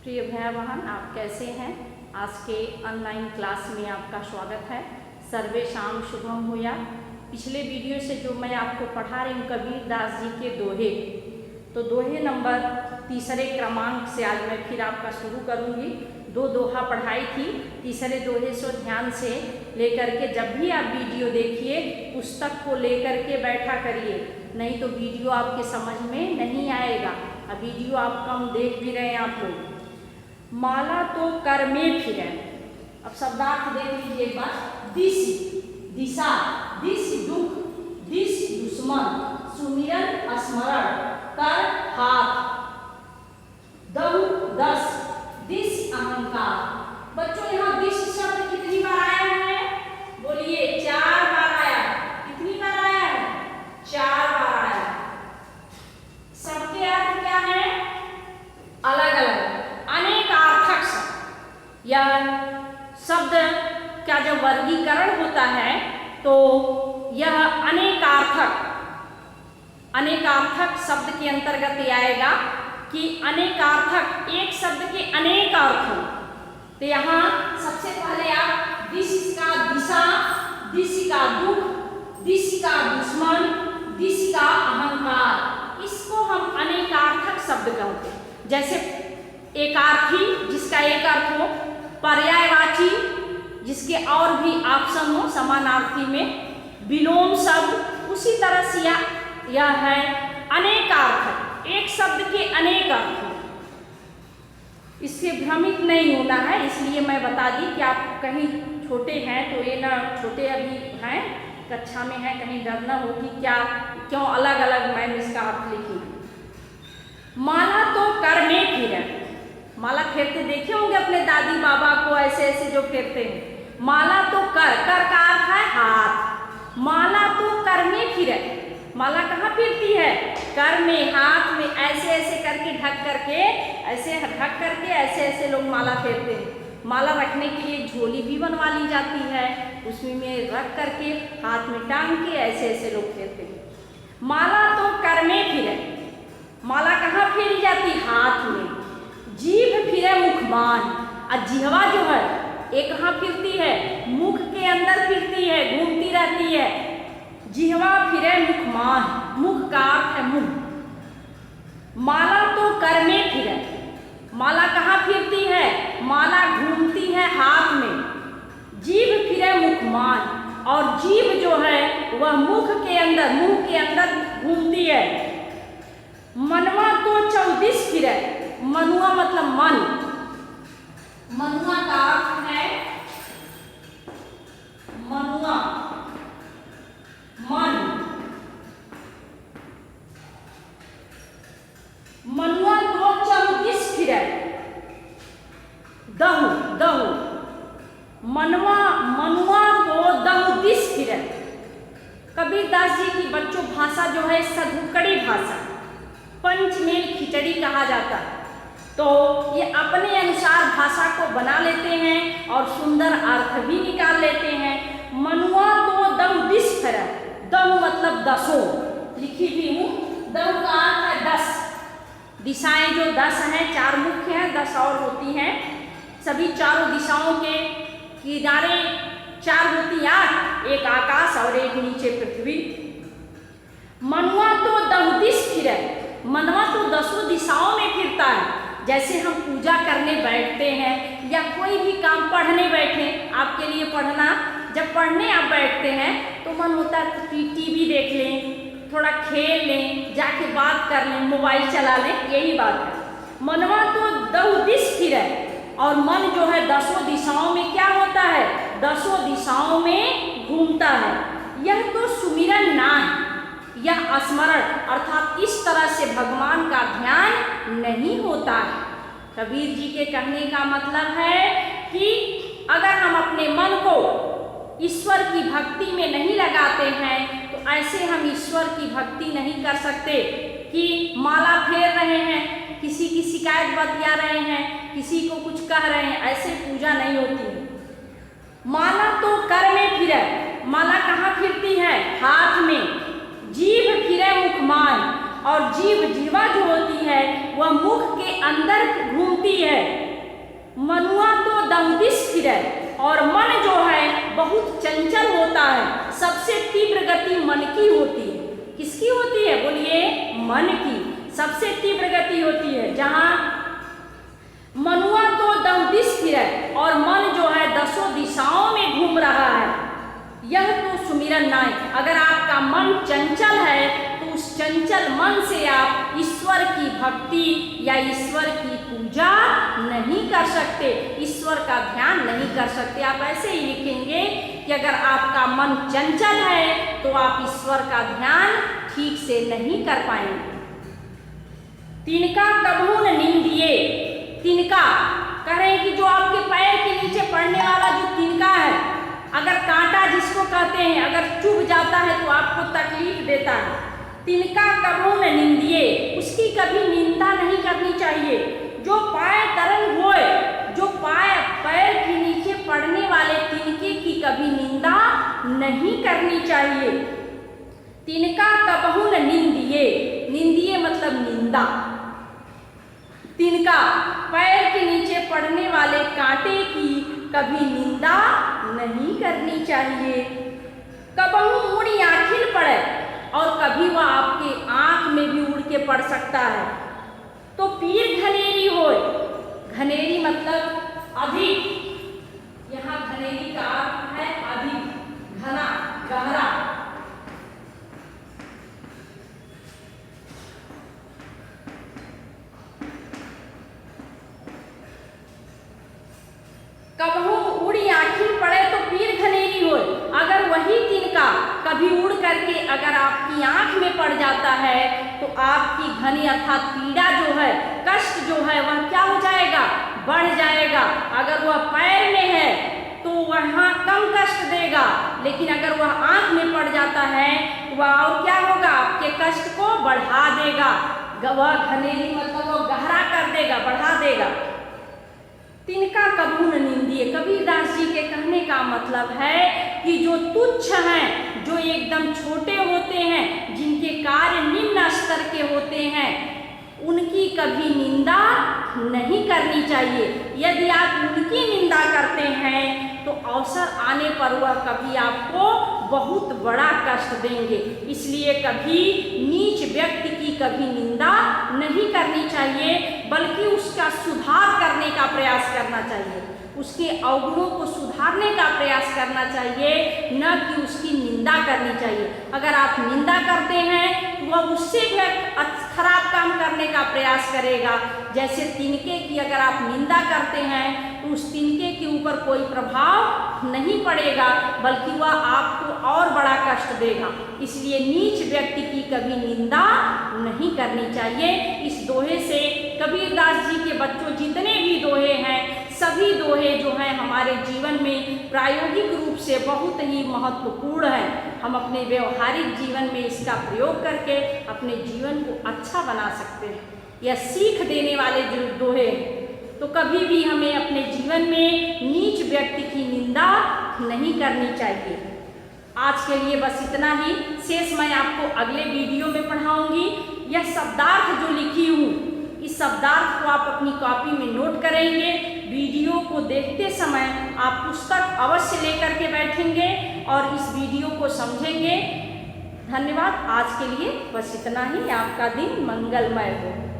प्रिय भाई बहन, आप कैसे हैं। आज के ऑनलाइन क्लास में आपका स्वागत है। सर्वेशाम शुभम हुआ। पिछले वीडियो से जो मैं आपको पढ़ा रही हूँ कबीर दास जी के दोहे, तो दोहे नंबर 3 क्रमांक से आज मैं फिर आपका शुरू करूँगी। 2 दोहा पढ़ाई थी, तीसरे दोहे से ध्यान से लेकर के जब भी आप वीडियो देखिए पुस्तक को लेकर के बैठा करिए, नहीं तो वीडियो आपके समझ में नहीं आएगा। अब वीडियो आप कम देख भी रहे हैं आप लोग। माला तो कर में फिरे, अब शब्दार्थ देख लीजिए एक बार। दिस दिशा, दिस दुख, दिस दुश्मन, सुमिरन स्मरण, कर हाथ, दम 10, दिस अहंकार। बच्चों यहाँ दिस शब्द कितनी बार आया है? बोलिए 4 बार आया। कितनी बार आया है? 4 बार आया। सबके अर्थ क्या है? अलग अलग, अनेकार्थक शब्द। यह शब्द का जब वर्गीकरण होता है तो यह अनेकार्थक शब्द के अंतर्गत आएगा कि अनेकार्थक, एक शब्द के अनेक अर्थ हो। तो यहाँ सबसे पहले आप दिस का दिशा, दिस का दुख, दिस का दुश्मन, दिस का अहंकार, इसको हम अनेकार्थक शब्द कहते हैं। जैसे एकार्थी, जिसका एक अर्थ हो, पर्यायवाची, जिसके और भी ऑप्शन हो समानार्थी में, विलोम शब्द, उसी तरह से यह है अनेकार्थक, एक शब्द के अनेक अर्थ हो। इससे भ्रमित नहीं होना है, इसलिए मैं बता दी कि आप कहीं छोटे हैं तो ये ना, छोटे अभी हैं, कक्षा में हैं, कहीं डर ना हो कि क्या क्यों अलग अलग मैंने इसका अर्थ लिखी। माला तो कर में फिरे, माला फेरते देखे होंगे अपने दादी बाबा को, ऐसे ऐसे जो फेरते हैं। माला तो कर का अर्थ है हाथ। माला तो कर में फिरे, माला कहाँ फिरती है? कर में, हाथ में, ऐसे ऐसे करके ढक करके, ऐसे ढक करके ऐसे ऐसे लोग माला फेरते हैं। माला रखने के लिए झोली भी बनवा ली जाती है, उसमें में रख करके हाथ में टांग के ऐसे ऐसे लोग फेरते हैं। माला तो कर में फिरे, माला कहाँ फेरी जाती? हाथ में। जीभ फिरे मुखमान, और जिह्वा जो है एक कहाँ फिरती है? मुख के अंदर फिरती है, घूमती रहती है। जिह्वा फिरे मुखमान, मुख का अर्थ है मुंह। माला तो कर में फिरे, माला कहाँ फिरती है? माला घूमती है हाथ में। जीभ फिरे मुखमान, और जीभ जो है वह मुख के अंदर, मुंह के अंदर घूमती है। मनवा तो 24 फिरे, मनुआ मतलब मन, मनुआ का अर्थ है मनुआ, मन। मनुआ तो 24 फिरे, दहु, दहु, मनुआ तो दहु 20 फिरे। कबीर दास जी की बच्चों भाषा जो है सधुकड़ी भाषा, पंचमेल खिचड़ी कहा जाता है। तो ये अपने अनुसार भाषा को बना लेते हैं और सुंदर अर्थ भी निकाल लेते हैं। मनुआ तो 10 फिरे, दहु मतलब 10, लिखी भी हूँ। दहु का अर्थ है 10, दिशाएं जो 10 हैं, 4 मुख्य हैं, 10 और होती हैं। सभी चारों दिशाओं के किनारे 4 होती 8, एक आकाश और एक नीचे पृथ्वी। मनुआ तो 10 फिरे, मनवा तो 10 दिशाओं में फिरता है। जैसे हम पूजा करने बैठते हैं या कोई भी काम पढ़ने बैठे, आपके लिए पढ़ना, जब पढ़ने आप बैठते हैं तो मन होता है टीवी देख लें, थोड़ा खेल लें, जाके बात कर लें, मोबाइल चला लें, यही बात है। मनवा तो 10 फिरे, और मन जो है 10 दिशाओं में क्या होता है? 10 दिशाओं में घूमता है। यह तो सुमिरन ना है, यह स्मरण, अर्थात इस तरह से भगवान का ध्यान नहीं होता है। कबीर जी के कहने का मतलब है कि अगर हम अपने मन को ईश्वर की भक्ति में नहीं लगाते हैं तो ऐसे हम ईश्वर की भक्ति नहीं कर सकते। कि माला फेर रहे हैं, किसी की शिकायत बतिया रहे हैं, किसी को कुछ कह रहे हैं, ऐसे पूजा नहीं होती है। माला तो कर में फिरे, माला कहाँ फिरती है? हाथ में। जीभ फिरे मुखमान, और जीभ, जीवा जो होती है वह मुख के अंदर घूमती है। स्थिर है और मन जो है बहुत चंचल होता है। सबसे तीव्र गति मन की होती है। किसकी होती है? बोलिए, मन की सबसे तीव्र गति होती है। जहां मनुआ तो दम स्थिर है और मन जो है दसों दिशाओं में घूम रहा है। यह तो सुमिरन नाय। अगर आपका मन चंचल है तो उस चंचल मन से आप ईश्वर की भक्ति या ईश्वर की पूजा नहीं कर सकते, ईश्वर का ध्यान नहीं कर सकते। आप ऐसे ही लिखेंगे कि अगर आपका मन चंचल है तो आप ईश्वर का ध्यान ठीक से नहीं कर पाएंगे। तिनका कबहू न निंदिए। तिनका कह रहे हैं कि जो आपके पैर के नीचे पड़ने वाला जो तिनका है, अगर कांटा जिसको कहते हैं, अगर चुभ जाता है तो आपको तकलीफ देता है। तिनका कबहू न निंदिए, उसकी कभी निंदा नहीं करनी चाहिए। जो पाए तरंग होए, जो पाए पैर के नीचे पड़ने वाले तिनके की कभी निंदा नहीं करनी चाहिए। तिनका कबहू न निंदिए। निंदिए मतलब निंदा। तिनका पैर के नीचे पड़ने वाले कांटे की कभी निंदा नहीं करनी चाहिए। कबहू उड़ी आँखिल पड़े, और कभी वह आपके आंख में भी उड़ के पड़ सकता है। तो पीर घनेरी होए। घनेरी मतलब अधिक। यहाँ घनेरी का अर्थ है अधिक, घना, गहरा। कबहू उड़ी आँखिल पड़े तो पीर घनेरी होए। अगर वही तिनका कभी उड़ करके अगर आपकी आंख में पड़ जाता है तो आपकी घनी अर्थात पीड़ा जो है, कष्ट जो है, वह क्या हो जाएगा? बढ़ जाएगा। अगर वह पैर में है तो वहाँ कम कष्ट देगा, लेकिन अगर वह आंख में पड़ जाता है तो वह और क्या होगा? आपके कष्ट को बढ़ा देगा। वह घनेरी मतलब वो गहरा कर देगा, बढ़ा देगा। तिनका कबहू न निंदिए। कबीरदास जी के कहने का मतलब है कि जो तुच्छ हैं, जो एकदम छोटे होते हैं, जिनके कार्य निम्न स्तर के होते हैं, उनकी कभी निंदा नहीं करनी चाहिए। यदि आप उनकी निंदा करते हैं तो अवसर आने पर वह कभी आपको बहुत बड़ा कष्ट देंगे। इसलिए कभी नीच व्यक्ति की कभी निंदा नहीं करनी चाहिए, बल्कि उसका सुधार करने का प्रयास करना चाहिए, उसके अवगुणों को सुधारने का प्रयास करना चाहिए, न कि उसकी निंदा करनी चाहिए। अगर आप निंदा करते हैं तो वह उससे भी खराब काम करने का प्रयास करेगा। जैसे तिनके की अगर आप निंदा करते हैं तो उस तिनके के ऊपर कोई प्रभाव नहीं पड़ेगा, बल्कि वह आपको और बड़ा कष्ट देगा। इसलिए नीच व्यक्ति की कभी निंदा नहीं करनी चाहिए। इस दोहे से कबीरदास जी के बच्चों जितने भी दोहे हैं, सभी दोहे जो हैं हमारे जीवन में प्रायोगिक रूप से बहुत ही महत्वपूर्ण हैं। हम अपने व्यवहारिक जीवन में इसका प्रयोग करके अपने जीवन को अच्छा बना सकते हैं। यह सीख देने वाले जो दोहे, तो कभी भी हमें अपने जीवन में नीच व्यक्ति की निंदा नहीं करनी चाहिए। आज के लिए बस इतना ही। शेष मैं आपको अगले वीडियो में पढ़ाऊंगी। यह शब्दार्थ जो लिखी हूँ, इस शब्दार्थ को आप अपनी कॉपी में नोट करेंगे। वीडियो को देखते समय आप पुस्तक अवश्य लेकर के बैठेंगे और इस वीडियो को समझेंगे। धन्यवाद। आज के लिए बस इतना ही। आपका दिन मंगलमय हो।